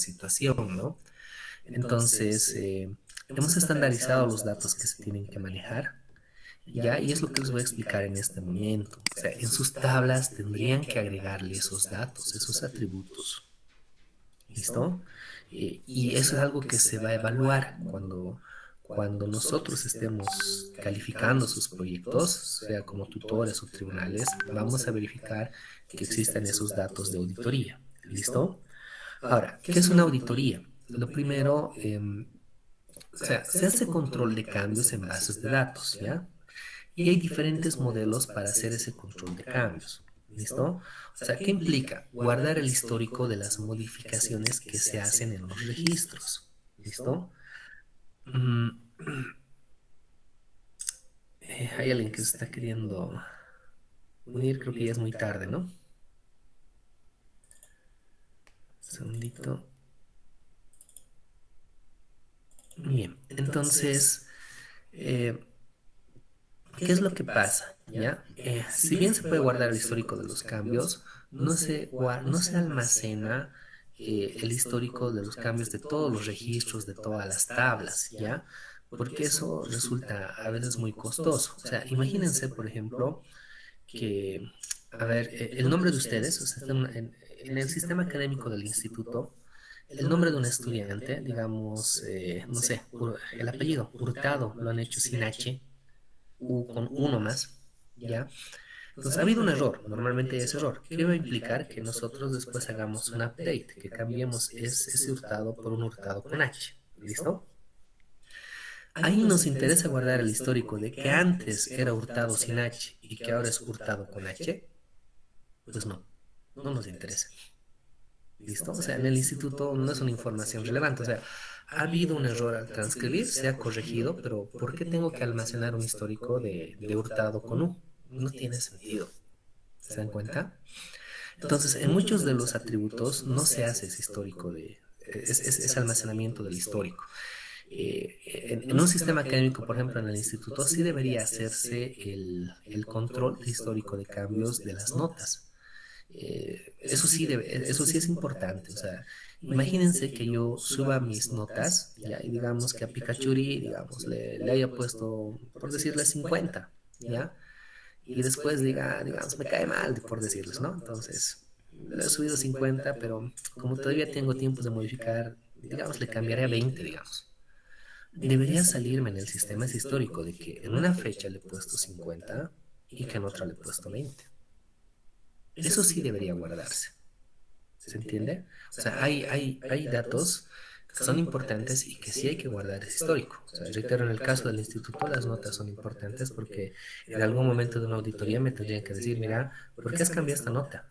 situación, ¿no? Entonces, hemos estandarizado los datos que se tienen que manejar, ¿ya? Y es lo que les voy a explicar en este momento. O sea, en sus tablas tendrían que agregarle esos datos, esos atributos, ¿listo? Y eso es algo que se va a evaluar cuando nosotros estemos calificando sus proyectos, sea como tutores o tribunales, vamos a verificar que existan esos datos de auditoría, ¿listo? Ahora, ¿qué es una auditoría? Lo primero, o sea, se hace control de cambios en bases de datos, ¿ya? Y hay diferentes modelos para hacer ese control de cambios. ¿Listo? O sea, ¿qué implica? Guardar el histórico de las modificaciones que se hacen en los registros. ¿Listo? Mm, hay alguien que se está queriendo unir, creo que ya es muy tarde, ¿no? Un segundito. Bien, entonces, eh, ¿qué es lo que pasa? ¿Ya? Si bien se puede guardar el histórico de los cambios, no se almacena el histórico de los cambios de todos los registros, de todas las tablas, ¿ya? Porque eso resulta a veces muy costoso. O sea, imagínense, por ejemplo, que, a ver, el nombre de ustedes, o sea, en el sistema académico del instituto, el nombre de un estudiante, digamos, no sé, el apellido, Hurtado, lo han hecho sin H, U con uno más, ¿ya? Entonces ha habido un error, normalmente hay ese error, que va a implicar que nosotros después hagamos un update, que cambiemos ese hurtado por un hurtado con H, ¿listo? Ahí nos interesa guardar el histórico de que antes era hurtado sin H y que ahora es hurtado con H, pues no, no nos interesa, ¿listo? O sea, en el instituto no es una información relevante, o sea, ha habido un error al transcribir, se ha corregido, pero ¿por qué tengo que almacenar un histórico de hurtado con U? No tiene sentido. ¿Se dan cuenta? Entonces, en muchos de los atributos no se hace ese histórico ese almacenamiento del histórico. En un sistema académico, por ejemplo, en el instituto, sí debería hacerse el control histórico de cambios de las notas. Eso sí es importante. O sea, imagínense que yo suba mis notas, ya, y digamos que a Pikachuri, digamos, le haya puesto, por decirle, 50, ¿ya? Y después diga, digamos, me cae mal, por decirles, ¿no? Entonces, le he subido 50, pero como todavía tengo tiempo de modificar, digamos, le cambiaré a 20, digamos. Debería salirme en el sistema histórico de que en una fecha le he puesto 50 y que en otra le he puesto 20. Eso sí debería guardarse. ¿Se entiende? O sea, hay datos que son importantes y que sí hay que guardar ese histórico. O sea, reitero, en el caso del instituto, las notas son importantes porque en algún momento de una auditoría me tendrían que decir, mira, ¿por qué has cambiado esta nota?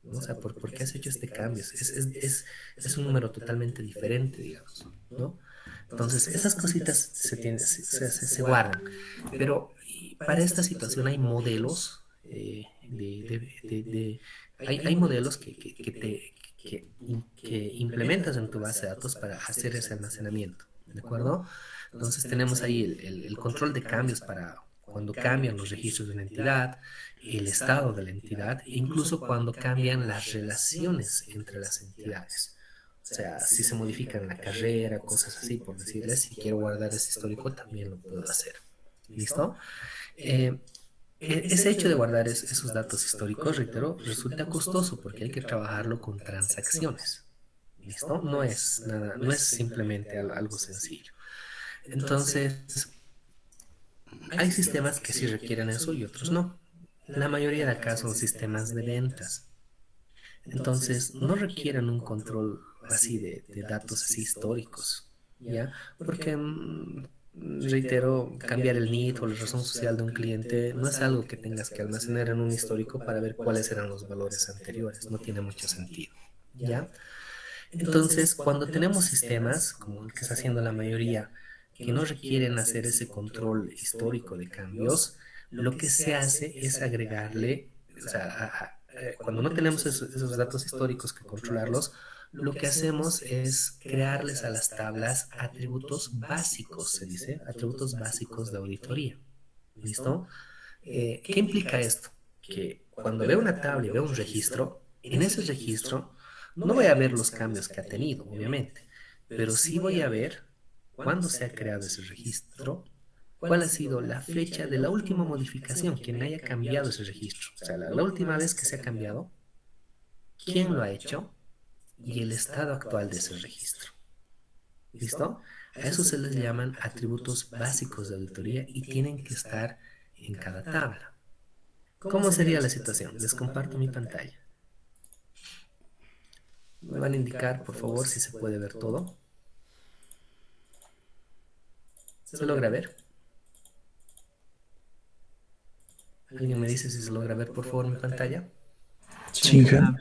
¿No? O sea, ¿por qué has hecho este cambio? Es un número totalmente diferente, digamos, ¿no? Entonces, esas cositas se guardan. Pero para esta situación hay modelos hay modelos que implementas en tu base de datos para hacer ese almacenamiento, ¿de acuerdo? Entonces tenemos ahí el control de cambios para cuando cambian los registros de una entidad, el estado de la entidad, e incluso cuando cambian las relaciones entre las entidades. O sea, si se modifican la carrera, cosas así, por decirles, si quiero guardar ese histórico, también lo puedo hacer. ¿Listo? Eh, ese hecho de guardar esos datos históricos, reitero, resulta costoso porque hay que trabajarlo con transacciones. ¿Listo? No es nada, no es simplemente algo sencillo. Entonces, hay sistemas que sí requieren eso y otros no. La mayoría de acá son sistemas de ventas. Entonces, no requieren un control así de datos así históricos, ¿ya? Porque, reitero, cambiar el NID o la razón social de un cliente no es algo que tengas que almacenar en un histórico para ver cuáles eran los valores anteriores, no tiene mucho sentido, ¿ya? Entonces, cuando tenemos sistemas, como el que está haciendo la mayoría, que no requieren hacer ese control histórico de cambios, lo que se hace es agregarle, o sea, cuando no tenemos esos datos históricos que controlarlos, lo que hacemos es crearles a las tablas atributos básicos, se dice, atributos básicos de auditoría. ¿Listo? ¿Qué implica esto? Que cuando veo una tabla y veo un registro, en ese registro No voy a ver los cambios que ha tenido, obviamente, pero sí voy a ver cuándo se ha creado ese registro, cuál ha sido la fecha de la última modificación, quien haya cambiado ese registro. O sea, la última vez que se ha cambiado, quién lo ha hecho y el estado actual de ese registro. ¿Listo? A eso se les llaman atributos básicos de auditoría y tienen que estar en cada tabla. ¿Cómo sería la situación? Les comparto mi pantalla. Me van a indicar, por favor, si se puede ver todo. ¿Se logra ver? ¿Alguien me dice si se logra ver, por favor, mi pantalla? Chinga.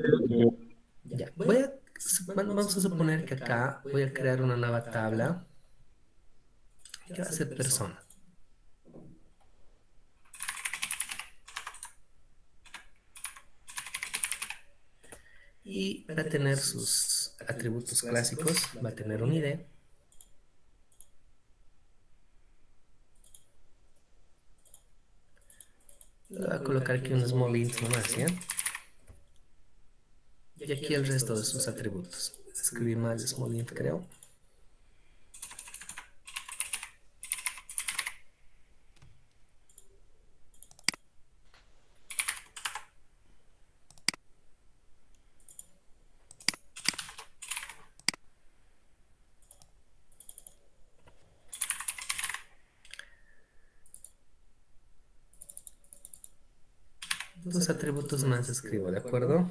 Ya. Vamos a suponer que acá voy a crear una nueva tabla que va a ser persona. Y va a tener sus atributos clásicos, va a tener un ID. Le voy a colocar aquí un small int nomás, ¿ya? Y aquí el resto de sus atributos. Escribí mal small int, creo. Dos atributos más escribo, ¿de acuerdo?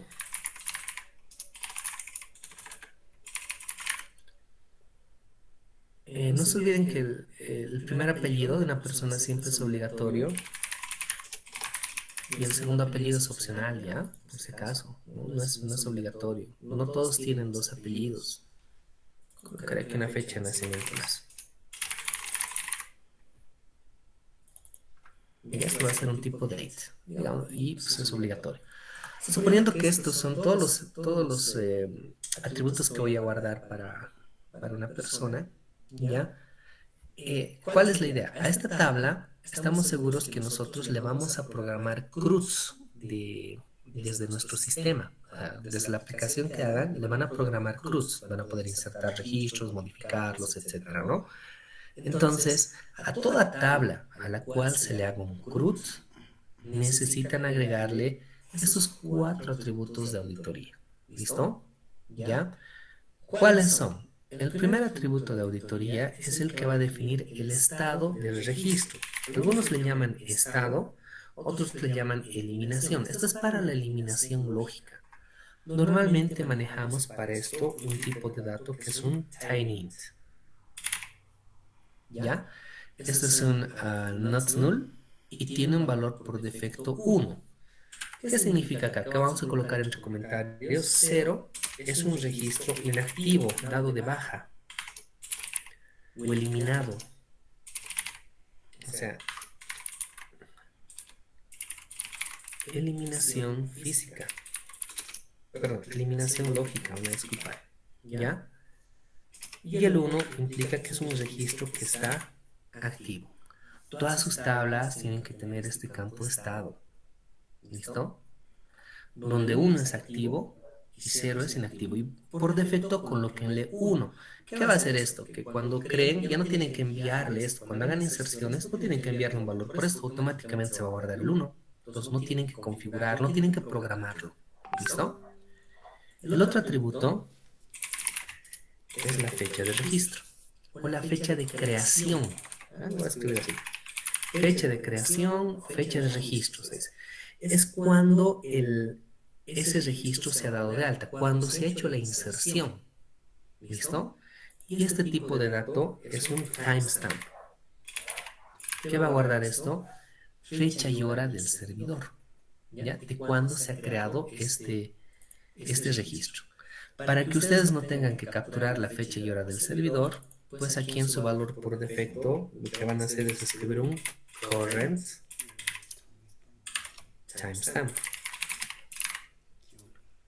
No se olviden que el primer apellido de una persona siempre es obligatorio y el segundo apellido es opcional, ¿ya? Por si acaso, no es obligatorio. No todos tienen dos apellidos. Colocaré aquí una fecha de nacimiento más. Y esto va a ser un tipo date, digamos, y pues es obligatorio. Suponiendo que estos son todos los atributos que voy a guardar para una persona, ¿ya? ¿Cuál es la idea? A esta tabla estamos seguros que nosotros le vamos a programar CRUDs desde nuestro sistema. Desde la aplicación que hagan, le van a programar CRUDs. Van a poder insertar registros, modificarlos, etcétera, ¿no? Entonces, a toda tabla a la cual se le haga un CRUD, necesitan agregarle esos cuatro atributos de auditoría. ¿Listo? ¿Ya? ¿Cuáles son? El primer atributo de auditoría es el que va a definir el estado del registro. Algunos le llaman estado, otros le llaman eliminación. Esto es para la eliminación lógica. Normalmente manejamos para esto un tipo de dato que es un tinyInt. ¿Ya? Este es un not null y tiene un valor por defecto 1. ¿Qué significa acá? Acá vamos a colocar entre comentarios 0 es un registro inactivo, dado de baja o eliminado. O sea, eliminación física. Perdón, eliminación lógica, una disculpa. ¿Ya? Y el 1 implica que es un registro que está activo. Todas sus tablas tienen que tener este campo estado. ¿Listo? Donde 1 es activo y 0 es inactivo. Y por defecto colóquenle 1. ¿Qué va a hacer esto? Que cuando creen ya no tienen que enviarle esto. Cuando hagan inserciones no tienen que enviarle un valor. Por esto automáticamente se va a guardar el 1. Entonces no tienen que configurar, no tienen que programarlo. ¿Listo? El otro atributo es la fecha de registro o la fecha de creación. Voy a escribir así. Fecha de creación, fecha de registro. Es cuando ese registro se ha dado de alta, cuando se ha hecho la inserción. ¿Listo? Y este tipo de dato es un timestamp. ¿Qué va a guardar esto? Fecha y hora del servidor. ¿Ya? De cuándo se ha creado este registro. Para que ustedes no tengan que capturar la fecha y hora del servidor, pues aquí en su valor por defecto, lo que van a hacer es escribir un current timestamp.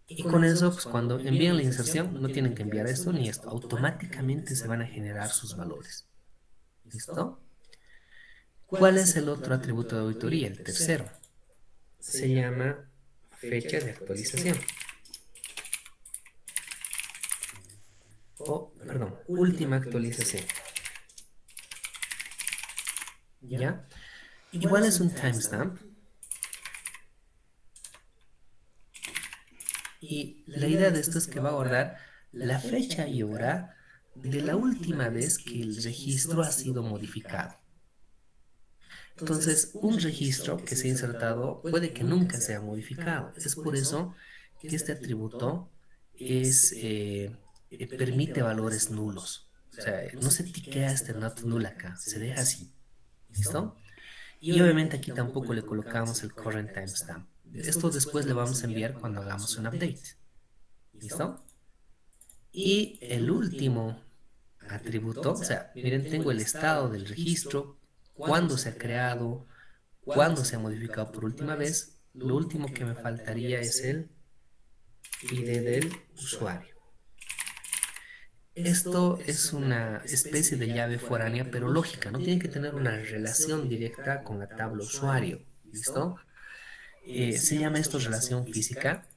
Y con eso, pues cuando envíen la inserción, no tienen que enviar esto ni esto. Automáticamente se van a generar sus valores. ¿Listo? ¿Cuál es el otro atributo de auditoría? El tercero. Se llama fecha de actualización. perdón, última actualización. ¿Ya? Igual es un timestamp. Y la idea de esto es que va a guardar la fecha y hora de la última vez que el registro ha sido modificado. Entonces, un registro que se ha insertado puede que nunca sea modificado. Es por eso que este atributo permite valores nulos. O sea, no se tiquea este not null acá, se deja así. ¿Listo? Y obviamente aquí tampoco le colocamos el current timestamp. Esto después le vamos a enviar cuando hagamos un update. ¿Listo? Y el último atributo, o sea, miren, tengo el estado del registro, cuándo se ha creado, cuándo se ha modificado por última vez. Lo último que me faltaría es el ID del usuario. Esto es una especie de llave foránea, pero lógica, no tiene que tener una relación directa con la tabla usuario. ¿Listo? Se llama esto relación física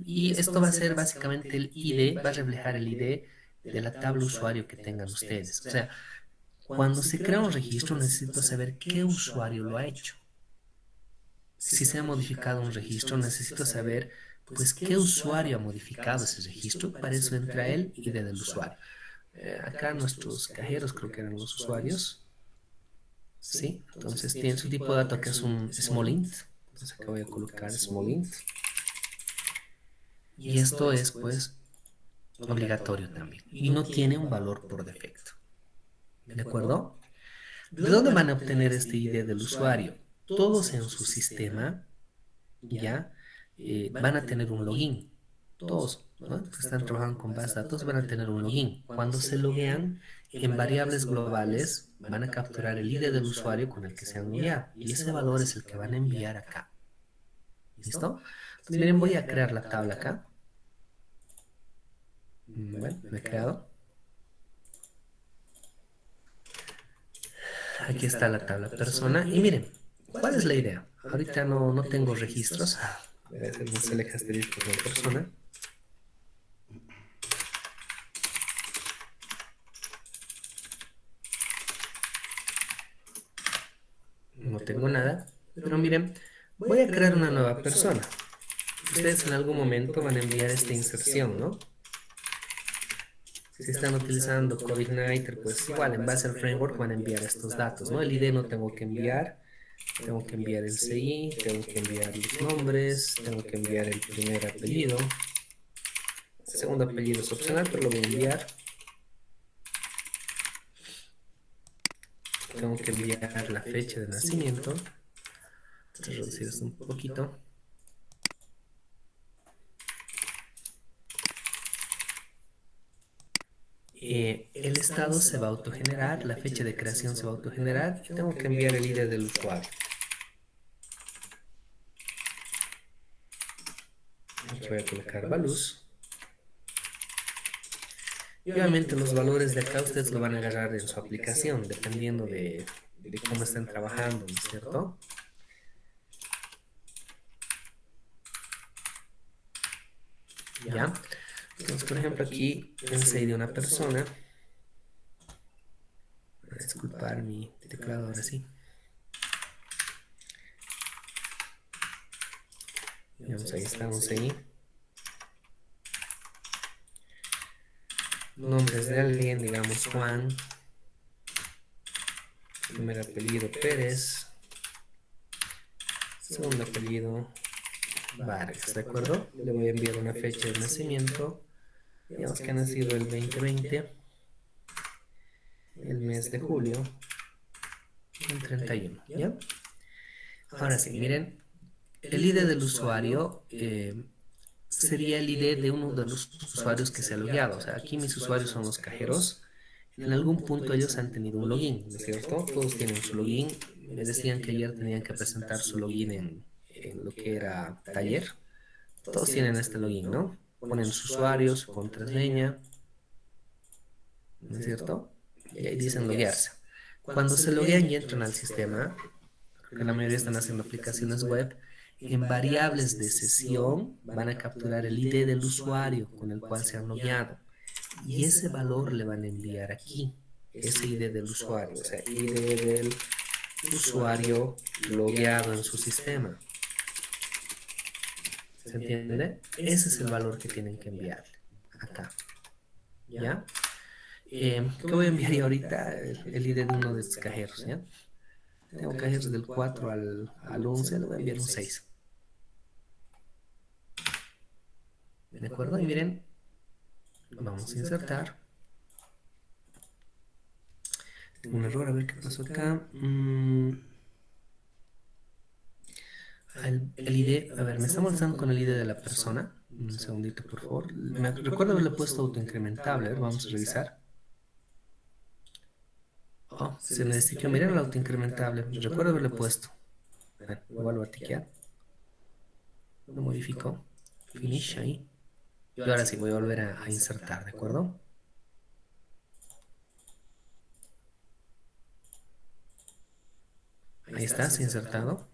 y esto va a ser básicamente el ID, va a reflejar el ID de la tabla usuario que tengan ustedes. O sea, cuando se crea un registro necesito saber qué usuario lo ha hecho. Si se ha modificado un registro necesito saber pues qué usuario ha modificado ese registro. Para eso entra el ID del usuario. Acá nuestros cajeros creo que eran los usuarios. Sí, entonces tienen su tipo de dato que es un small int. Entonces acá voy a colocar small int. Y esto es pues obligatorio también. Y no tiene un valor por defecto. ¿De acuerdo? ¿De dónde van a obtener este ID del usuario? Todos en su sistema ya van a tener un login. Todos, ¿no? Que están trabajando con base de datos van a tener un login. Cuando se loguean en variables globales, van a capturar el ID del usuario con el que se han logueado. Y ese valor es el que van a enviar acá. ¿Listo? Entonces, miren, voy a crear la tabla acá. Bueno, me he creado. Aquí está la tabla persona. Y miren, ¿cuál es la idea? Ahorita no tengo registros. Voy a hacer un select asterisco de persona. No tengo nada. Pero miren, voy a crear una nueva persona. Ustedes en algún momento van a enviar esta inserción, ¿no? Si están utilizando CodeIgniter, pues igual en base al framework van a enviar estos datos, ¿no? El ID no tengo que enviar, tengo que enviar el CI, tengo que enviar los nombres, tengo que enviar el primer apellido. El segundo apellido es opcional, pero lo voy a enviar. Tengo que enviar la fecha de nacimiento. Voy a reducir esto un poquito. El estado se va a autogenerar, la fecha de creación se va a autogenerar y tengo que enviar el ID del usuario. Aquí voy a colocar values. Y obviamente los valores de acá ustedes lo van a agarrar en su aplicación, dependiendo de cómo estén trabajando, ¿no es cierto? ¿Ya? Entonces, por ejemplo, aquí pensé de una persona. Voy a disculpar mi teclado ahora sí. Digamos, ahí estamos ahí. Nombres de alguien, digamos Juan. Primer apellido Pérez. Segundo apellido Vargas, ¿de acuerdo? Le voy a enviar una fecha de nacimiento. Digamos que ha nacido el 2020. El mes de julio. El 31, ¿ya? Ahora sí, miren. El ID del usuario sería el ID de uno de los usuarios que se ha logueado. O sea, aquí mis usuarios son los cajeros. En algún punto ellos han tenido un login, ¿no es cierto? Todos tienen su login. Me decían que ayer tenían que presentar su login en lo que era taller. Todos tienen este login, ¿no? Ponen su usuario, su contraseña, ¿no es cierto? Y ahí dicen loguearse. Cuando se loguean y entran al sistema, porque la mayoría están haciendo aplicaciones web, en variables de sesión van a capturar el ID del usuario con el cual se han logueado. y ese valor le van a enviar aquí, ese ID del usuario, o sea, ID del usuario logueado en su sistema. ¿Se entiende? Ese es el valor que tienen que enviarle acá. ¿Ya? ¿Qué voy a enviar yo ahorita? El ID de uno de estos cajeros, ¿ya? Tengo cajeros del 4 al 11, le voy a enviar un 6. ¿De acuerdo? Y miren, vamos a insertar. Tengo un error, a ver qué pasó acá. El ID, a ver, me está molestando con el ID de la persona. Un segundito, por favor. Recuerdo haberle puesto autoincrementable. A ver, vamos a revisar. Oh, se me destiqueó. Miren el autoincrementable. Recuerdo haberle puesto. Bueno, lo vuelvo a tiquear. Lo modifico. Finish ahí. Y ahora sí voy a volver a insertar, ¿de acuerdo? Ahí está, se ha insertado.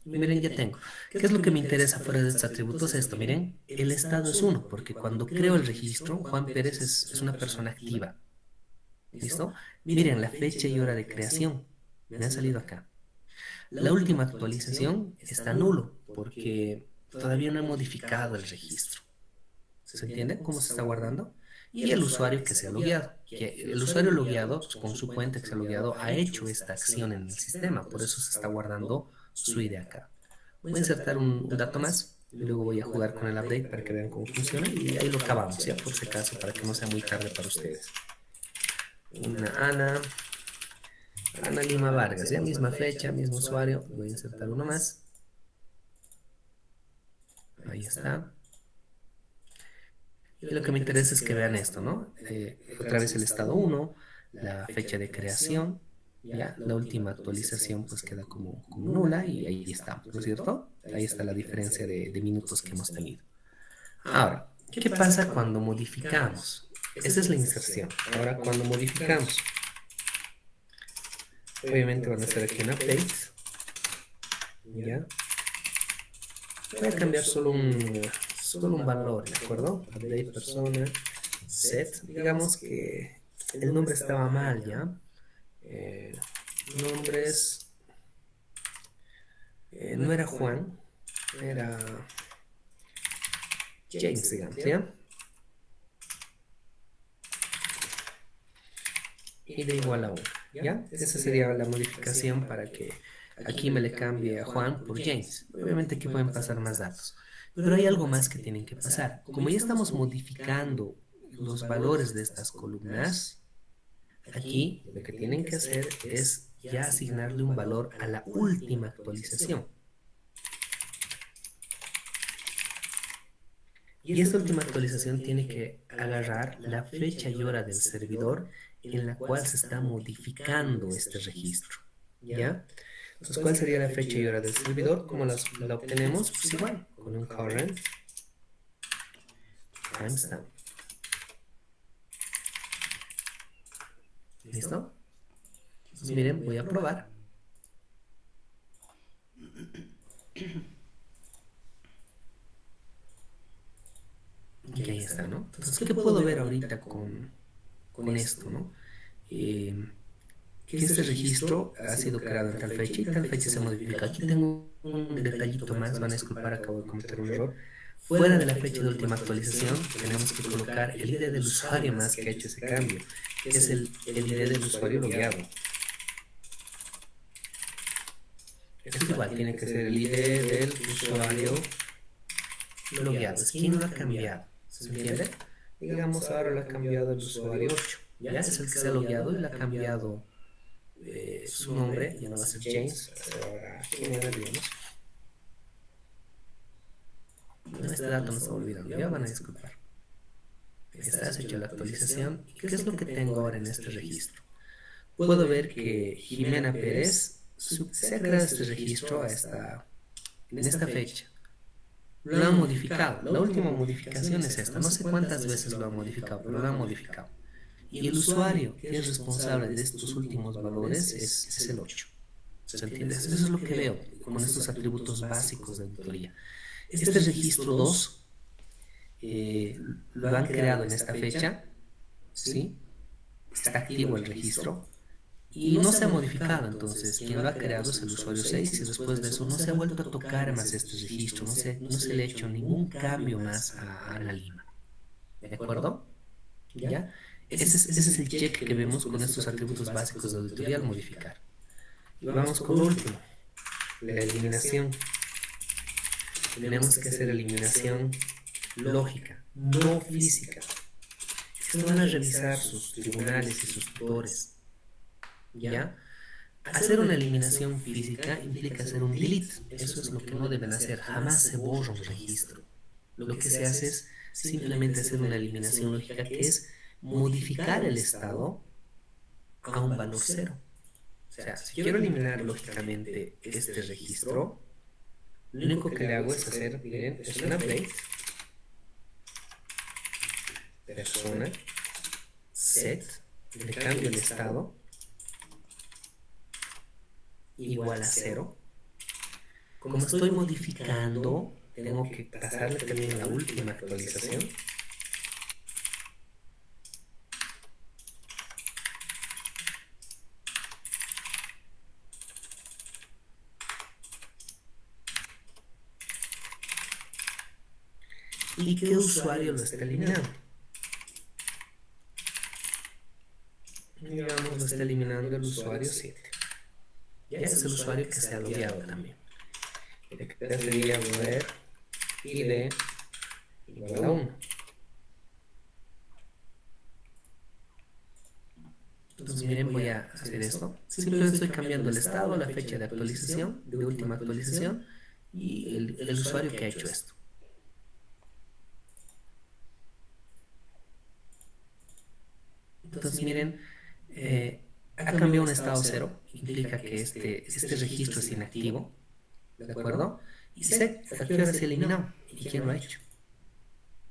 Y miren, ya tengo. ¿Qué es lo que me interesa fuera de estos atributos? Esto, miren, el estado es 1, porque cuando creo el registro, Juan Pérez es una persona activa. ¿Listo? Miren, la fecha y hora de creación. Me ha salido acá. La última actualización está nulo, porque todavía no he modificado el registro. ¿Se entiende cómo se está guardando? Y el usuario que se ha logueado. Que el usuario logueado, pues, con su cuenta que se ha logueado, ha hecho esta acción en el sistema. Por eso se está guardando su ID acá. Voy a insertar un dato más. Y luego voy a jugar con el update para que vean cómo funciona. Y ahí lo acabamos, ¿ya? Por si acaso, para que no sea muy tarde para ustedes. Una Ana Lima Vargas, ¿ya? Misma fecha, mismo usuario. Voy a insertar uno más. Ahí está. Y lo que me interesa es que vean esto, ¿no? Otra vez el estado 1, la fecha de creación, ya, la última actualización pues queda como nula y ahí estamos, ¿no es cierto? Ahí está la diferencia de minutos que hemos tenido. Ahora, ¿qué pasa cuando modificamos? Esa es la inserción. Ahora, cuando modificamos, obviamente van a estar aquí en updates, ¿ya? Voy a cambiar solo un valor, ¿de acuerdo? Update persona, set, digamos que el nombre estaba mal, ¿ya? Nombres, no era Juan, era James, digamos, ¿ya? Y de igual a 1, ¿ya? Esa sería la modificación para que aquí me le cambie a Juan por James. Obviamente aquí pueden pasar más datos, pero hay algo más que tienen que pasar. Como ya estamos modificando los valores de estas columnas, aquí lo que tienen que hacer es ya asignarle un valor a la última actualización. Y esta última actualización tiene que agarrar la fecha y hora del servidor en la cual se está modificando este registro, ¿ya? Entonces, ¿cuál sería la fecha y hora del servidor? ¿Cómo la obtenemos? Pues igual, con un current timestamp. ¿Listo? Entonces, miren, voy a probar. Y ahí está, ¿no? Entonces, ¿qué puedo ver ahorita con esto, ¿no? Que este registro ha sido creado en tal fecha y tal fecha se modifica. Aquí tengo un detallito más, van a disculpar, acabo de cometer un error. Fuera de la fecha de última actualización, tenemos que colocar el ID del usuario más que ha hecho ese cambio, que es el ID del usuario logueado. Esto es igual, tiene que ser el ID del usuario logueado. Es quien lo ha cambiado, ¿se entiende? Digamos, ahora lo ha cambiado el usuario 8. Ya es el que se ha logueado y le ha cambiado su nombre, ya no va a ser James, ahora quién era, digamos. No, este dato me está olvidando, ya van a disculpar. Está, has hecho la actualización. ¿Y qué es lo que tengo ahora en este registro? Puedo ver que Jimena Pérez se ha creado este registro en esta fecha. Lo ha modificado. La última modificación es esta. No sé cuántas veces lo ha modificado, pero lo ha modificado. Y el usuario que es responsable de estos últimos valores es el 8. ¿Se entiende? Eso es lo que veo con estos atributos básicos de auditoría. Este registro 2 eh, lo han creado en esta fecha, ¿sí? Está activo el registro y no se ha modificado. Entonces, quien lo ha creado es el usuario 6 y después de eso no se ha vuelto a tocar más este registro, no se le ha hecho ningún cambio más a la lima. ¿De acuerdo? ¿Ya? Ese es el check que vemos con estos atributos básicos de auditoría al modificar. Y vamos con lo último, la eliminación. Tenemos que hacer eliminación lógica, no física. Se van a revisar sus tribunales y sus tutores. ¿Ya? Hacer una eliminación física implica hacer un delete. Eso es lo que no deben hacer. Jamás se borra un registro. Lo que se hace es simplemente hacer una eliminación lógica, que es modificar el estado a un valor cero. O sea, si quiero eliminar lógicamente este registro, lo único que le hago es hacer, miren, es un update, persona, set, le cambio el estado, igual a cero. Como estoy modificando, tengo que pasarle también la última actualización. ¿Y qué usuario lo está eliminando? Digamos, lo está eliminando el usuario 7. Ya es el usuario que se ha logueado también. El que sería ver ID igual a 1. Entonces, miren, voy a hacer esto. Simplemente estoy cambiando el estado, la fecha de actualización, de última actualización, y el usuario que ha hecho esto. Entonces, miren, ha cambiado un estado 0, implica que este registro es inactivo, ¿de acuerdo? Y sé a qué hora se ha eliminado y quién lo ha hecho.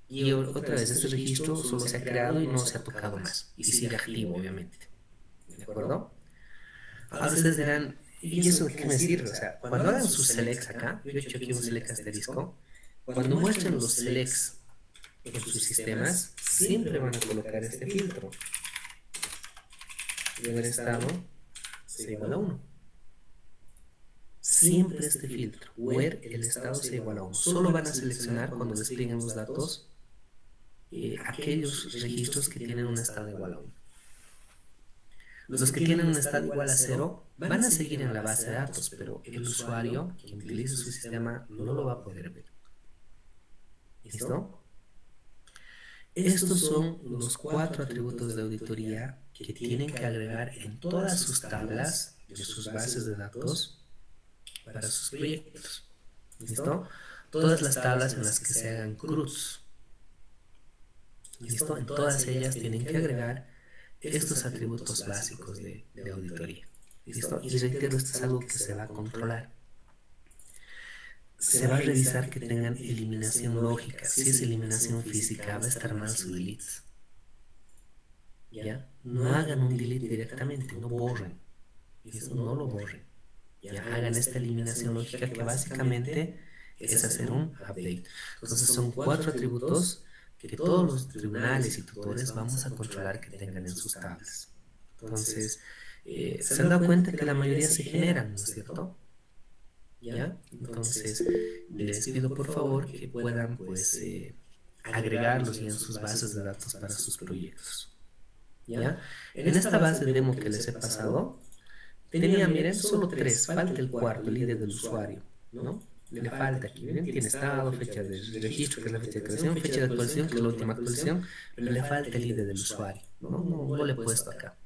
Y otra vez, este registro solo se ha creado y no se ha tocado más, y sigue activo, obviamente, ¿de acuerdo? Ahora ustedes dirán, ¿y eso de qué me sirve? O sea, cuando hagan sus selects acá, yo he hecho aquí un select asterisco, cuando muestren los selects en sus sistemas, siempre van a colocar este filtro. De haber estado sea igual a 1. Siempre este filtro, where el estado sea igual a 1. Solo van a seleccionar cuando desplieguen los datos aquellos registros que tienen un estado igual a 1. Los que tienen un estado igual a 0 van a seguir en la base de datos, pero el usuario que utilice su sistema no lo va a poder ver. ¿Listo? Estos son los 4 atributos de auditoría que tienen que agregar en todas sus tablas de sus bases de datos para sus proyectos. ¿Listo? Todas las tablas en las que se hagan CRUDs. ¿Listo? En todas ellas tienen que agregar estos atributos básicos de auditoría. ¿Listo? Y reitero, esto es algo que se va a controlar. Se va a revisar que tengan eliminación lógica. Si es eliminación física, va a estar mal su delete. ¿Ya? No hagan un delete directamente, no borren. Eso no lo borren. Ya hagan esta eliminación lógica, que básicamente es hacer un update. Entonces son 4 atributos que todos los tribunales y tutores vamos a controlar que tengan en sus tablas. Entonces, se han dado cuenta que la mayoría se generan, ¿no es cierto? ¿Ya? Entonces, les pido por favor que puedan, pues, agregarlos ya en sus bases de datos para sus proyectos. ¿Ya? En esta base de demo que les he pasado, tenía, miren, solo 3, falta el cuarto, el ID del usuario, ¿no? Le falta aquí, miren, tiene estado, fecha de registro, que es la fecha de creación, fecha de actualización, que es la última actualización, pero le falta el ID del usuario, no le he puesto acá.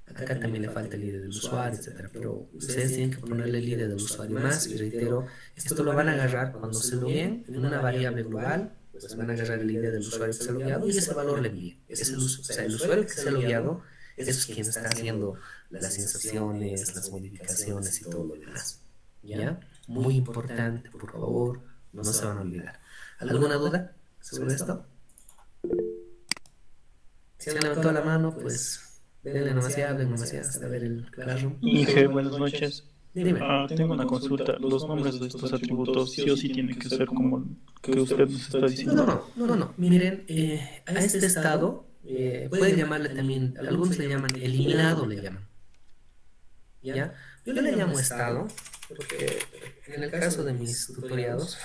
Acá también le falta el ID del usuario, etcétera, pero ustedes tienen que ponerle el ID del usuario más, y reitero, esto lo van a agarrar cuando se logueen en una variable global, pues van a agarrar el ID del usuario que se ha logueado y ese valor le envíen. O sea, el usuario que se ha logueado es quien está haciendo las inserciones, las modificaciones y todo lo demás. ¿Ya? Muy importante, por favor, no se van a olvidar. ¿Alguna duda sobre esto? Si han levantado la mano, pues denle nomás y hablen nomás ya hasta ver el Classroom. Inge, buenas noches. Dime. Tengo una consulta. Los nombres de estos atributos sí o sí tienen que ser como el que usted nos está No, diciendo. no, no, no. Miren, a este estado pueden llamarle también, algunos le llaman eliminado, le llaman. ¿Ya? Yo le llamo estado porque en el caso de mis tutoriados,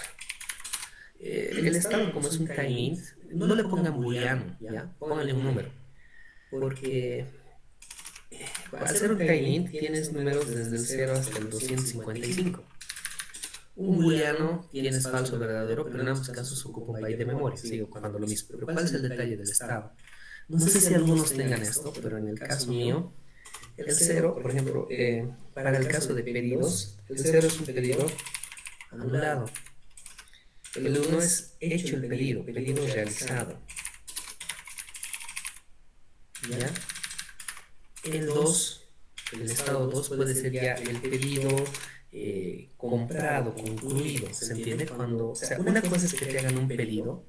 el estado como es un time-int, no le pongan booleano, ¿ya? Pónganle un número. Porque al ser un time-int tienes números desde el 0 hasta el 255. Un booleano tienes falso o verdadero, pero en ambos casos ocupa un byte de memoria, sigue ocupando lo mismo. Pero ¿cuál es el detalle del estado? No sé si algunos tengan esto, pero en el caso mío, el cero, por ejemplo, para el caso de pedidos, el cero es un pedido anulado. El uno es hecho el pedido, pedido realizado. ¿Ya? El 2, el estado 2 puede ser ya el pedido comprado, concluido, ¿se entiende? Cuando, o sea, una cosa es que te hagan un pedido,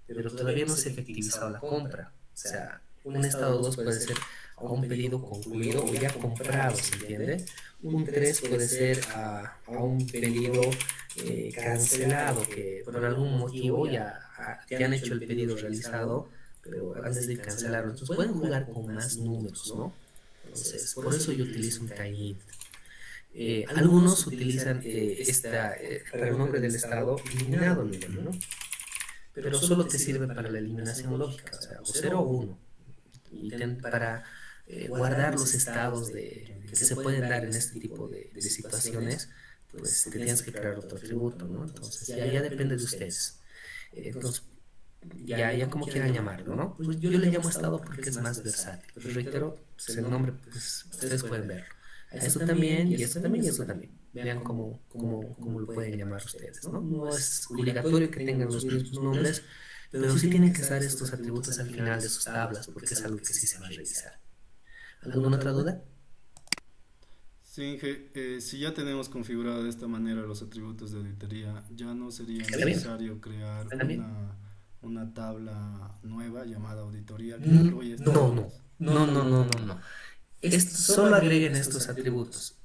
pero todavía no se ha efectivizado la compra. O sea, un estado 2 puede ser a un pedido concluido o ya comprado, ¿se entiende? Un 3 puede ser a un pedido cancelado, que por algún motivo ya te han hecho el pedido realizado, pero antes de cancelarlo. Entonces pueden jugar con más números, ¿no? Entonces, por eso yo utilizo un tiny. Algunos utilizan para el nombre del estado eliminado, ¿no? Pero solo te sirve para la eliminación lógica, o sea, o 0 o 1. Y para guardar los estados que se pueden dar en este tipo de situaciones, pues te tienes que crear otro atributo, ¿no? Entonces, ya depende de ustedes. Entonces, ya como quieran llamarlo, ¿no? Pues yo le llamo estado porque es más versátil. Pero reitero, pues el nombre, pues ustedes pueden verlo. A esto también, y esto también, y esto también. Vean cómo lo pueden llamar ustedes, ¿no? No es obligatorio que tengan los mismos nombres, pero sí tienen que estar estos atributos al final de sus tablas, porque es algo que sí se va a revisar. ¿Alguna otra duda? Sí, Inge, si ya tenemos configurado de esta manera los atributos de auditoría, ya no sería Está bien. necesario crear Está bien. una tabla nueva llamada auditoría que No, incluya estos no, nombres. no. Solo agreguen estos atributos.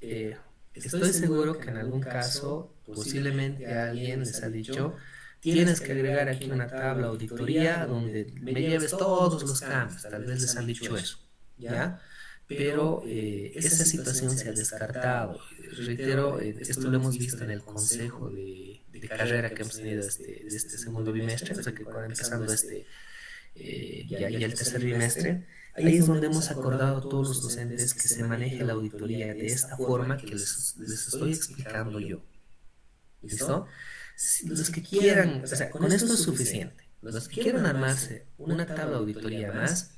Estoy seguro que en algún caso, posiblemente alguien les ha dicho, tienes que agregar aquí una tabla auditoría donde me lleves todos los cambios. Tal vez les han dicho eso, ¿ya? Pero esa situación se ha descartado. Reitero, esto lo hemos visto en el consejo de carrera que hemos tenido de este segundo bimestre, o sea que empezando ya el tercer bimestre. Ahí es donde hemos acordado a todos los docentes que se maneje la auditoría de esta forma que les estoy explicando yo. ¿Listo? Los que quieran, o sea, con esto es suficiente. Los que quieran armarse una tabla de auditoría más,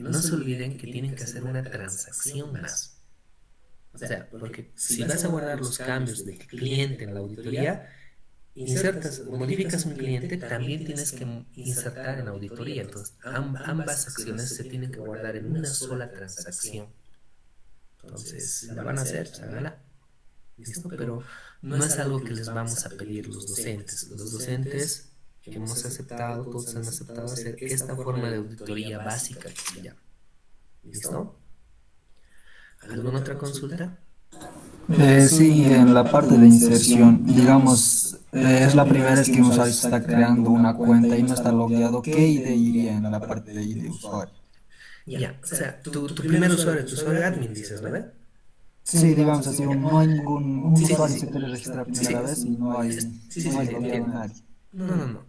no se olviden que tienen que hacer una transacción más. O sea, porque si vas a guardar los cambios del cliente en la auditoría, modificas un cliente, también tienes que insertar en auditoría. Entonces, ambas acciones se tienen que guardar en una sola transacción. Entonces, si la van a hacer, pues háganla. ¿Listo? Pero no es algo que les vamos a pedir los docentes. Los docentes hemos aceptado, todos han aceptado hacer esta forma de auditoría básica que se llama. ¿Listo? ¿Alguna otra consulta? Sí, en la parte de inserción, digamos, es la primera vez que un usuario se está creando una cuenta y no está logueado. ¿Qué ID iría en la parte de ID usuario? Ya, o sea, tu primer usuario, tu usuario admin, dices, ¿no? ¿Ve? Sí, digamos así, no hay un Sí, sí, usuario sí, se quiere registrar sí, primera vez y no hay, sí, sí, no hay sí, logueado a entiendo. nadie. No.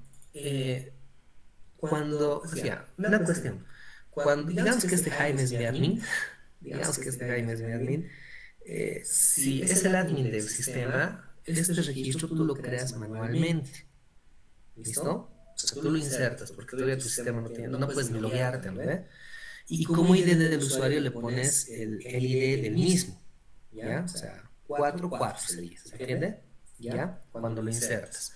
O sea, una cuestión. Cuando, digamos que este Jaime es mi admin, digamos que este Jaime es mi admin, si es el admin del sistema, este registro tú lo creas manualmente. ¿Listo? O sea, tú lo insertas porque todavía tu sistema no puedes ni loguearte, ¿no? ¿Ve? Y como ID del usuario le pones el ID del mismo, ¿ya? O sea, 44 sería, ¿se entiende? ¿Ya? Cuando lo insertas.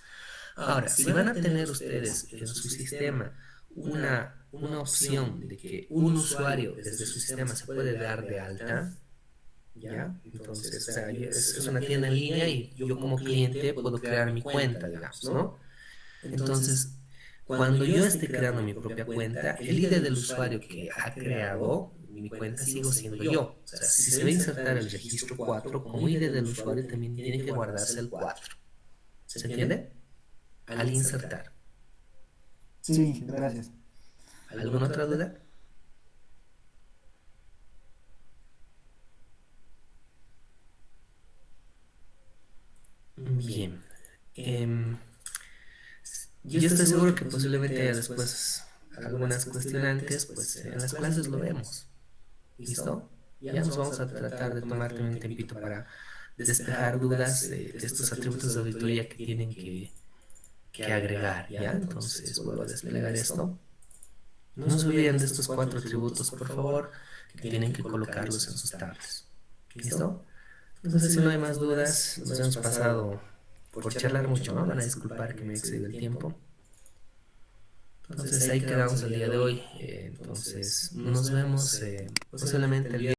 Ahora, si van a tener ustedes en su sistema una opción de que un usuario desde su sistema se puede dar de alta, ¿ya? Entonces, o sea, es una tienda en línea y yo como cliente puedo crear mi cuenta, digamos, ¿no? Entonces, cuando yo esté creando mi propia cuenta, el ID del usuario que ha creado mi cuenta sigo siendo yo. O sea, si se va a insertar el registro 4, como ID del usuario también tiene que guardarse el 4. ¿Se entiende? Al insertar. Sí, gracias. ¿Alguna otra duda? Bien. Yo estoy seguro que posiblemente haya después algunas cuestionantes, pues en las clases lo vemos. ¿Listo? Ya nos vamos a tratar de tomar también un tempito para despejar dudas de estos atributos de auditoría que tienen que agregar, ¿ya? Entonces vuelvo a desplegar esto. No se olviden de estos 4 atributos, por favor, que tienen que colocarlos en sus tablas. ¿Listo? Entonces, si no hay más dudas, nos hemos pasado por charlar mucho, ¿no? Van a disculpar que me exceda el tiempo. Entonces ahí quedamos el día de hoy. Entonces nos vemos posiblemente el viernes.